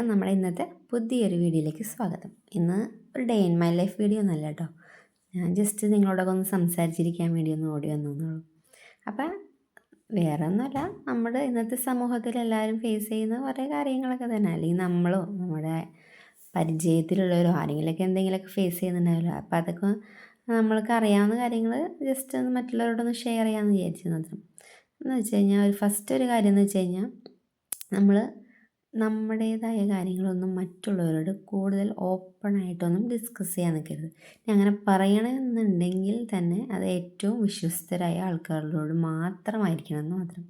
എല്ലാവർക്കും നമ്മുടെ ഇന്നത്തെ പുതിയൊരു വീഡിയോയിലേക്ക് സ്വാഗതം. ഇന്ന് ഒരു day in my life video ഒന്നല്ല കേട്ടോ. ഞാൻ ജസ്റ്റ് നിങ്ങളോടൊക്കെ ഒന്ന് സംസാരിച്ചിരിക്കാൻ വേണ്ടി ഒന്ന് ഓടി വന്നുള്ളൂ. അപ്പം വേറെ ഒന്നുമല്ല, നമ്മുടെ ഇന്നത്തെ സമൂഹത്തിൽ എല്ലാവരും ഫേസ് ചെയ്യുന്ന കുറേ കാര്യങ്ങളൊക്കെ തന്നെ, അല്ലെങ്കിൽ നമ്മളോ നമ്മുടെ പരിചയത്തിലുള്ളവരോ ആരെങ്കിലുമൊക്കെ എന്തെങ്കിലുമൊക്കെ ഫേസ് ചെയ്യുന്നുണ്ടാവില്ല. അപ്പം അതൊക്കെ നമ്മൾക്ക് അറിയാവുന്ന കാര്യങ്ങൾ ജസ്റ്റ് ഒന്ന് മറ്റുള്ളവരോടൊന്ന് ഷെയർ ചെയ്യാമെന്ന് വിചാരിച്ചു മാത്രം. എന്ന് വെച്ച് കഴിഞ്ഞാൽ ഒരു കാര്യം എന്ന് വെച്ച് കഴിഞ്ഞാൽ നമ്മൾ നമ്മുടേതായ കാര്യങ്ങളൊന്നും മറ്റുള്ളവരോട് കൂടുതൽ ഓപ്പണായിട്ടൊന്നും ഡിസ്കസ് ചെയ്യാൻ നിൽക്കരുത്. അങ്ങനെ പറയണമെന്നുണ്ടെങ്കിൽ തന്നെ അത് ഏറ്റവും വിശ്വസ്തരായ ആൾക്കാരോട് മാത്രമായിരിക്കണം എന്ന് മാത്രം.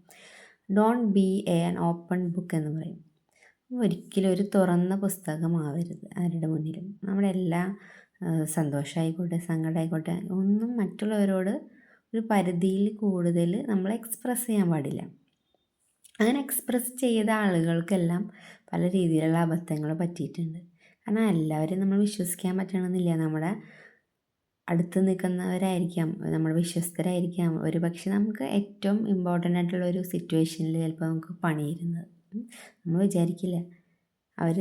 Don't be an open book എന്ന് പറയും. ഒരിക്കലും ഒരു തുറന്ന പുസ്തകമാവരുത് ആരുടെ മുന്നിലും. നമ്മുടെ എല്ലാ സന്തോഷമായിക്കോട്ടെ സങ്കടമായിക്കോട്ടെ ഒന്നും മറ്റുള്ളവരോട് ഒരു പരിധിയിൽ കൂടുതൽ നമ്മൾ എക്സ്പ്രസ് ചെയ്യാൻ പാടില്ല. അങ്ങനെ എക്സ്പ്രസ് ചെയ്ത ആളുകൾക്കെല്ലാം പല രീതിയിലുള്ള അബദ്ധങ്ങൾ പറ്റിയിട്ടുണ്ട്. കാരണം എല്ലാവരെയും നമ്മൾ വിശ്വസിക്കാൻ പറ്റണമെന്നില്ല. നമ്മുടെ അടുത്ത് നിൽക്കുന്നവരായിരിക്കാം, നമ്മൾ വിശ്വസ്തരായിരിക്കാം. ഒരു പക്ഷെ നമുക്ക് ഏറ്റവും ഇമ്പോർട്ടൻ്റ് ആയിട്ടുള്ള ഒരു സിറ്റുവേഷനിൽ ചിലപ്പോൾ നമുക്ക് പണിയിരുന്നത് നമ്മൾ വിചാരിക്കില്ല. അവർ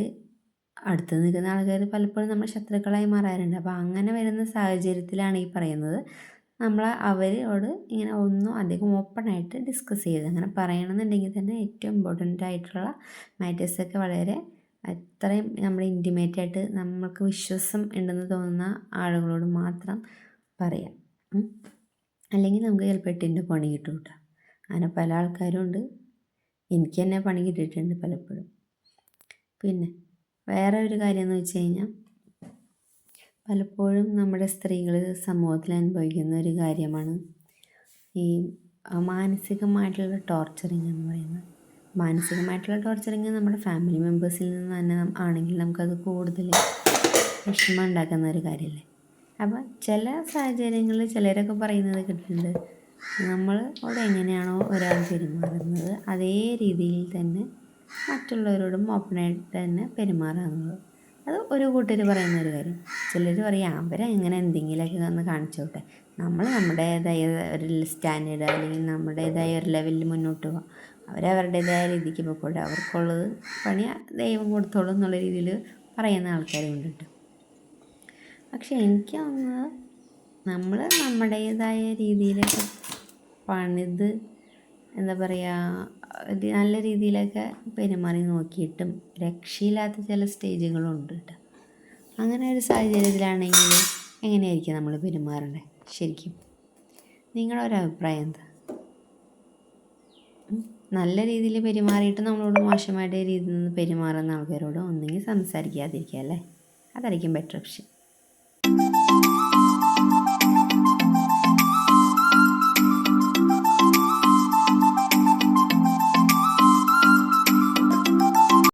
അടുത്ത് നിൽക്കുന്ന ആൾക്കാർ പലപ്പോഴും നമ്മൾ ശത്രുക്കളായി മാറാറുണ്ട്. അപ്പോൾ അങ്ങനെ വരുന്ന സാഹചര്യത്തിലാണ് ഈ പറയുന്നത്, നമ്മൾ അവരോട് ഇങ്ങനെ ഒന്നും അധികം ഓപ്പണായിട്ട് ഡിസ്കസ് ചെയ്ത് അങ്ങനെ പറയണമെന്നുണ്ടെങ്കിൽ തന്നെ ഏറ്റവും ഇമ്പോർട്ടൻ്റ് ആയിട്ടുള്ള മാറ്റേഴ്സൊക്കെ വളരെ അത്രയും നമ്മൾ ഇൻറ്റിമേറ്റായിട്ട് നമ്മൾക്ക് വിശ്വാസം ഉണ്ടെന്ന് തോന്നുന്ന ആളുകളോട് മാത്രം പറയാം. അല്ലെങ്കിൽ നമുക്ക് ചിലപ്പോൾ എട്ടിൻ്റെ പണി കിട്ടും കേട്ടോ. അങ്ങനെ പല ആൾക്കാരും ഉണ്ട്. എനിക്ക് തന്നെ പണി കിട്ടിയിട്ടുണ്ട് പലപ്പോഴും. പിന്നെ വേറെ ഒരു കാര്യം എന്ന് വെച്ച് കഴിഞ്ഞാൽ, പലപ്പോഴും നമ്മുടെ സ്ത്രീകൾ സമൂഹത്തിൽ അനുഭവിക്കുന്ന ഒരു കാര്യമാണ് ഈ മാനസികമായിട്ടുള്ള ടോർച്ചറിങ് എന്ന് പറയുന്നത്. മാനസികമായിട്ടുള്ള ടോർച്ചറിങ് നമ്മുടെ ഫാമിലി മെമ്പേഴ്സിൽ നിന്ന് തന്നെ ആണെങ്കിൽ നമുക്കത് കൂടുതൽ വിഷമം ഉണ്ടാക്കുന്ന ഒരു കാര്യമല്ലേ. അപ്പം ചില സാഹചര്യങ്ങളിൽ ചിലരൊക്കെ പറയുന്നത് കേട്ടിട്ടുണ്ട്, നമ്മളോട് എങ്ങനെയാണോ ഒരാൾ പെരുമാറുന്നത് അതേ രീതിയിൽ തന്നെ മറ്റുള്ളവരോടും ഓപ്പണായിട്ട് തന്നെ പെരുമാറുക എന്നുള്ളത്. അത് ഒരു കൂട്ടർ പറയുന്ന ഒരു കാര്യം. ചിലർ പറയാം അവരെങ്ങനെ എന്തെങ്കിലുമൊക്കെ ഒന്ന് കാണിച്ചോട്ടെ, നമ്മൾ നമ്മുടേതായ ഒരു സ്റ്റാൻഡേർഡ് അല്ലെങ്കിൽ നമ്മുടേതായ ഒരു ലെവലിൽ മുന്നോട്ട് പോകാം, അവരവരുടേതായ രീതിക്ക് പോയിക്കോട്ടെ, അവർക്കുള്ളത് പണി ദൈവം കൊടുത്തോളും എന്നുള്ള രീതിയിൽ പറയുന്ന ആൾക്കാരും ഉണ്ട്. പക്ഷെ എനിക്ക് തോന്നുന്നത് നമ്മൾ നമ്മുടേതായ രീതിയിലൊക്കെ പണിത് എന്താ പറയുക നല്ല രീതിയിലൊക്കെ പെരുമാറി നോക്കിയിട്ടും രക്ഷയില്ലാത്ത ചില സ്റ്റേജുകളുണ്ട് കേട്ടോ. അങ്ങനെ ഒരു സാഹചര്യത്തിലാണെങ്കിൽ എങ്ങനെയായിരിക്കും നമ്മൾ പെരുമാറേണ്ടത്? ശരിക്കും നിങ്ങളുടെ ഒരു അഭിപ്രായം എന്താ? നല്ല രീതിയിൽ പെരുമാറിയിട്ട് നമ്മളോട് മോശമായിട്ട് രീതിയിൽ നിന്ന് പെരുമാറുന്ന ആൾക്കാരോട് ഒന്നെങ്കിൽ സംസാരിക്കാതിരിക്കുക അല്ലേ, അതായിരിക്കും ബെറ്റർ ഓപ്ഷൻ.